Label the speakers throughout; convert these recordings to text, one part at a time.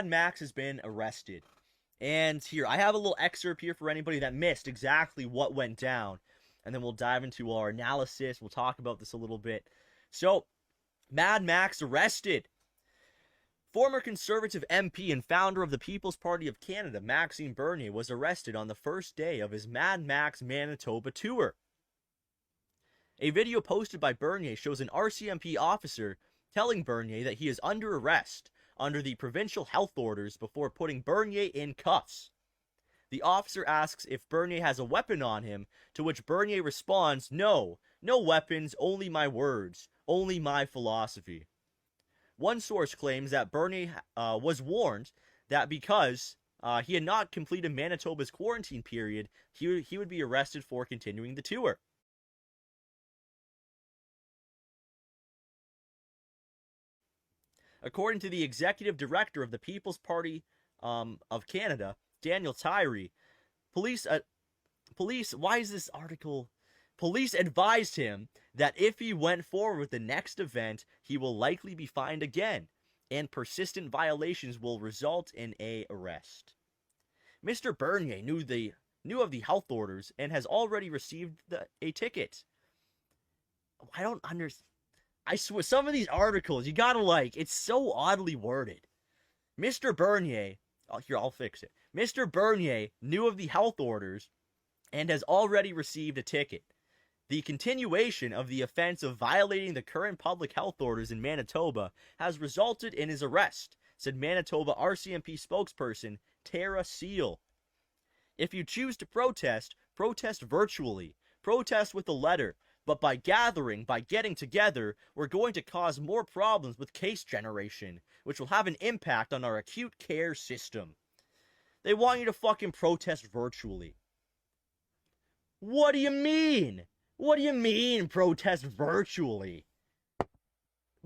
Speaker 1: Max has been arrested. And here, I have a little excerpt here for anybody that missed exactly what went down. And then we'll dive into our analysis. We'll talk about this a little bit. So, Mad Max arrested. Former Conservative MP and founder of the People's Party of Canada, Maxime Bernier, was arrested on the first day of his Mad Max Manitoba tour. A video posted by Bernier shows an RCMP officer telling Bernier that he is under arrest under the provincial health orders before putting Bernier in cuffs. The officer asks if Bernier has a weapon on him, to which Bernier responds, "No, no weapons, only my words, only my philosophy." One source claims that Bernier was warned that because he had not completed Manitoba's quarantine period, he would be arrested for continuing the tour. According to the executive director of the People's Party of Canada, Daniel Tyree, police, why is this article? Police advised him that if he went forward with the next event, he will likely be fined again, and persistent violations will result in a arrest. Mr. Bernier knew of the health orders and has already received a ticket. I don't understand. I swear, some of these articles, you gotta it's so oddly worded. Mr. Bernier, here, I'll fix it. Mr. Bernier knew of the health orders and has already received a ticket. The continuation of the offense of violating the current public health orders in Manitoba has resulted in his arrest, said Manitoba RCMP spokesperson Tara Seal. If you choose to protest, protest virtually. Protest with a letter. But by getting together, we're going to cause more problems with case generation, which will have an impact on our acute care system. They want you to fucking protest virtually. What do you mean? What do you mean, protest virtually?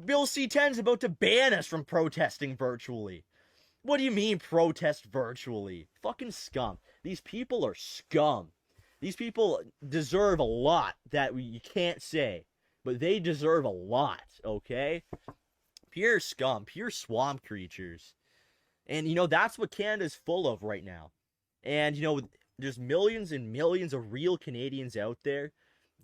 Speaker 1: Bill C-10's about to ban us from protesting virtually. What do you mean, protest virtually? Fucking scum. These people are scum. These people deserve a lot that you can't say, but they deserve a lot, okay? Pure scum, pure swamp creatures. And, that's what Canada's full of right now. And, there's millions and millions of real Canadians out there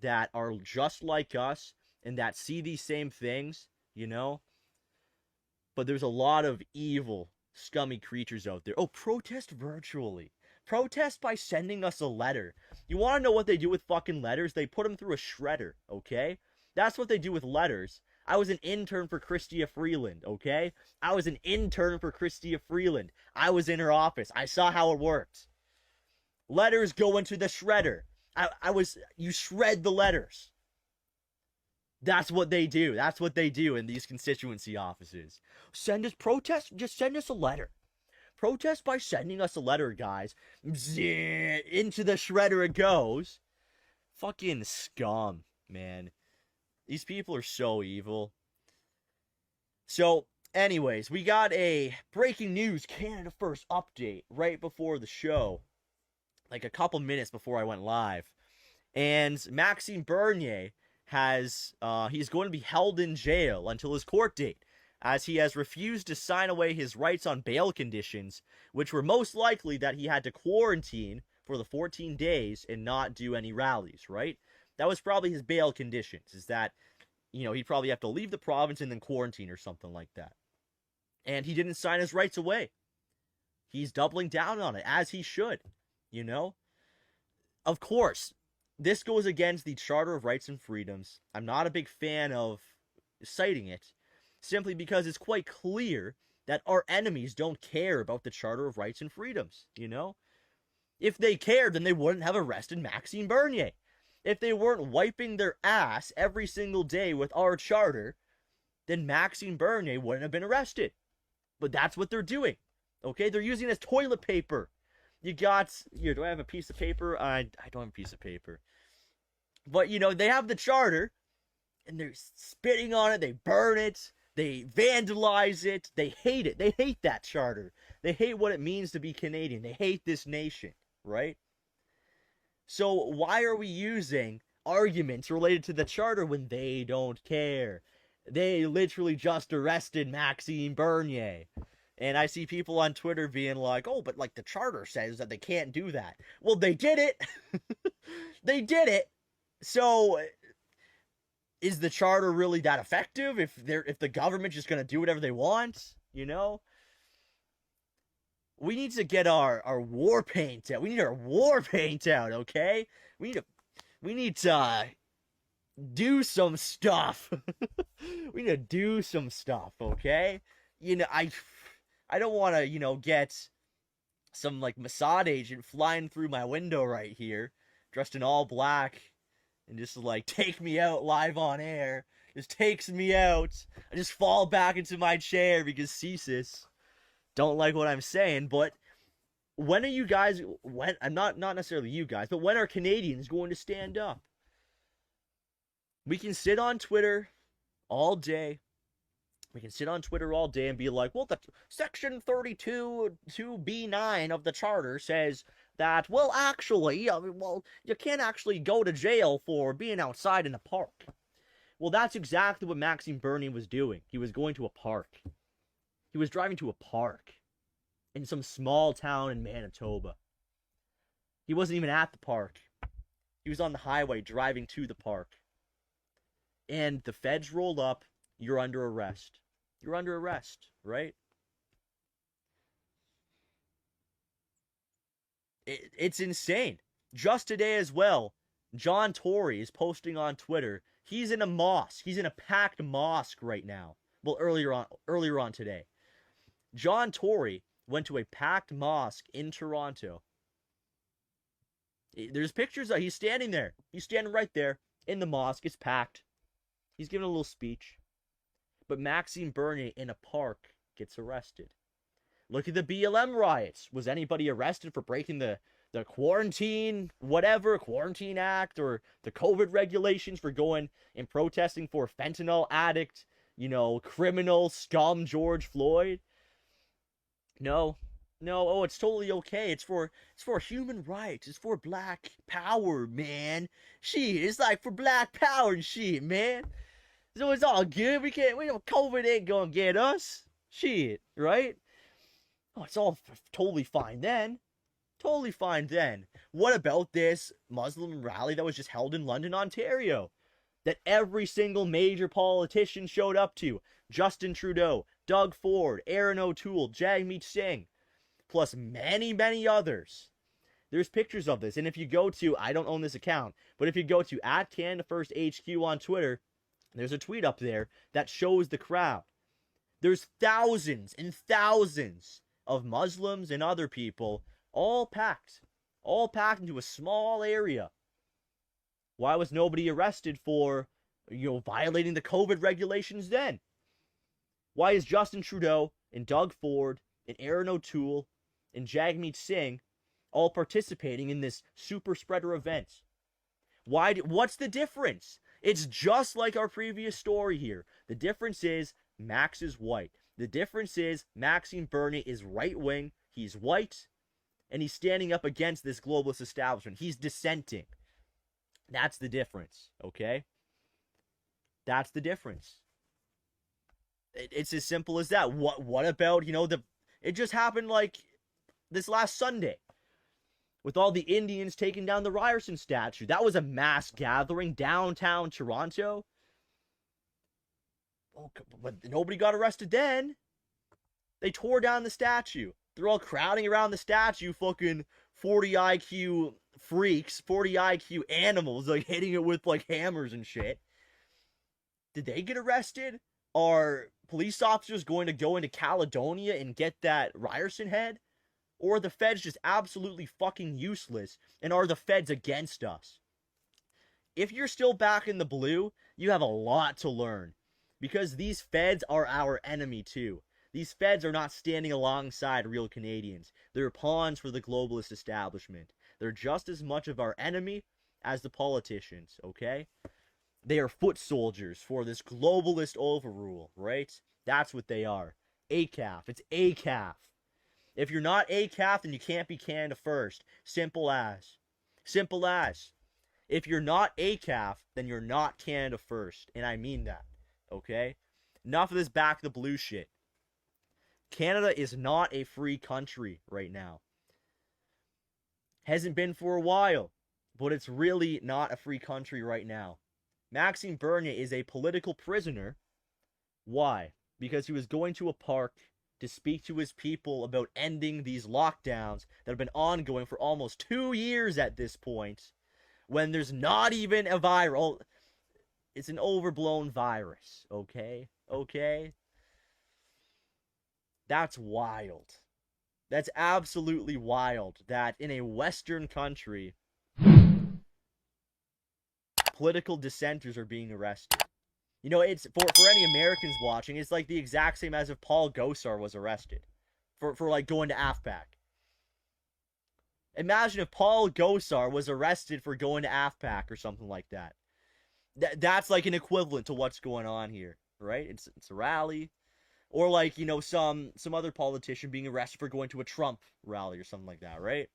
Speaker 1: that are just like us and that see these same things, But there's a lot of evil, scummy creatures out there. Oh, protest virtually. Protest by sending us a letter. You want to know what they do with fucking letters? They put them through a shredder, okay? That's what they do with letters. I was an intern for Chrystia Freeland, okay? I was an intern for Chrystia Freeland. I was in her office. I saw how it worked. Letters go into the shredder. You shred the letters. That's what they do. That's what they do in these constituency offices. Send us protest, just send us a letter. Protest by sending us a letter, guys. Into the shredder it goes. Fucking scum, man. These people are so evil. So, anyways, we got a breaking news Canada First update right before the show. Like a couple minutes before I went live. And Maxime Bernier he's going to be held in jail until his court date, as he has refused to sign away his rights on bail conditions, which were most likely that he had to quarantine for the 14 days and not do any rallies, right? That was probably his bail conditions, is that, he'd probably have to leave the province and then quarantine or something like that. And he didn't sign his rights away. He's doubling down on it, as he should, Of course, this goes against the Charter of Rights and Freedoms. I'm not a big fan of citing it, simply because it's quite clear that our enemies don't care about the Charter of Rights and Freedoms, If they cared, then they wouldn't have arrested Maxime Bernier. If they weren't wiping their ass every single day with our charter, then Maxime Bernier wouldn't have been arrested. But that's what they're doing, okay? They're using it as toilet paper. You got, here, do I have a piece of paper? I don't have a piece of paper. But, they have the charter, and they're spitting on it, they burn it, they vandalize it, they hate it. They hate that charter. They hate what it means to be Canadian. They hate this nation, right? So why are we using arguments related to the charter when they don't care? They literally just arrested Maxime Bernier. And I see people on Twitter being like, oh, but like the charter says that they can't do that. Well, they did it. They did it. So is the charter really that effective if the government's just going to do whatever they want, you know? We need to get our war paint out. We need our war paint out, okay? We need to do some stuff. We need to do some stuff, okay? You know, I don't want to, get some like Mossad agent flying through my window right here, dressed in all black, and just like take me out live on air. Just takes me out. I just fall back into my chair because CSIS don't like what I'm saying. But when are you guys? When I'm not necessarily you guys, but when are Canadians going to stand up? We can sit on Twitter all day. We can sit on Twitter all day and be like, well, the Section 32 2B9 of the Charter says that, well, actually, you can't actually go to jail for being outside in a park. Well, that's exactly what Maxime Bernier was doing. He was going to a park. He was driving to a park in some small town in Manitoba. He wasn't even at the park. He was on the highway driving to the park. And the feds rolled up. You're under arrest. You're under arrest, right? It's insane. Just today as well, John Tory is posting on Twitter. He's in a mosque. He's in a packed mosque right now. Well, earlier on today. John Tory went to a packed mosque in Toronto. There's pictures of he's standing there. He's standing right there in the mosque. It's packed. He's giving a little speech. But Maxime Bernier in a park gets arrested. Look at the BLM riots. Was anybody arrested for breaking the quarantine act or the COVID regulations for going and protesting for fentanyl addict, criminal scum George Floyd? No. Oh, it's totally okay. It's for human rights. It's for black power, man. Shit, it's like for black power and shit, man. So it's all good. COVID ain't gonna get us. Shit, right? Oh, it's all totally fine then. Totally fine then. What about this Muslim rally that was just held in London, Ontario? That every single major politician showed up to. Justin Trudeau, Doug Ford, Aaron O'Toole, Jagmeet Singh, plus many, many others. There's pictures of this. And if you go to, I don't own this account, but if you go to @CanadaFirstHQ on Twitter, there's a tweet up there that shows the crowd. There's thousands and thousands of Muslims and other people all packed into a small area. Why was nobody arrested for, violating the COVID regulations then? Why is Justin Trudeau and Doug Ford and Aaron O'Toole and Jagmeet Singh all participating in this super spreader event? What's the difference? It's just like our previous story here. The difference is Max is white. The difference is Maxime Bernier is right-wing, he's white, and he's standing up against this globalist establishment. He's dissenting. That's the difference, okay? That's the difference. It's as simple as that. What about, it just happened like this last Sunday with all the Indians taking down the Ryerson statue. That was a mass gathering downtown Toronto. Oh, but nobody got arrested then. They tore down the statue. They're all crowding around the statue, fucking 40 IQ freaks, 40 IQ animals, like hitting it with like hammers and shit. Did they get arrested? Are police officers going to go into Caledonia and get that Ryerson head? Or are the feds just absolutely fucking useless? And are the feds against us? If you're still back in the blue, you have a lot to learn. Because these feds are our enemy too. These feds are not standing alongside real Canadians. They're pawns for the globalist establishment. They're just as much of our enemy as the politicians, okay? They are foot soldiers for this globalist overrule, right? That's what they are. ACAF. It's ACAF. If you're not ACAF, then you can't be Canada First. Simple as. Simple as. If you're not ACAF, then you're not Canada First. And I mean that, okay? Enough of this back the blue shit. Canada is not a free country right now. Hasn't been for a while, but it's really not a free country right now. Maxime Bernier is a political prisoner. Why? Because he was going to a park to speak to his people about ending these lockdowns that have been ongoing for almost 2 years at this point, when there's not even a viral. It's an overblown virus, okay? Okay? That's wild. That's absolutely wild that in a Western country, political dissenters are being arrested. You know, it's for any Americans watching, it's like the exact same as if Paul Gosar was arrested for like going to AFPAC. Imagine if Paul Gosar was arrested for going to AFPAC or something like that. That's like an equivalent to what's going on here, right? It's a rally. Or like, you know, some other politician being arrested for going to a Trump rally or something like that, right?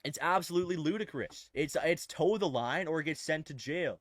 Speaker 1: It's absolutely ludicrous. It's toe the line or it gets sent to jail.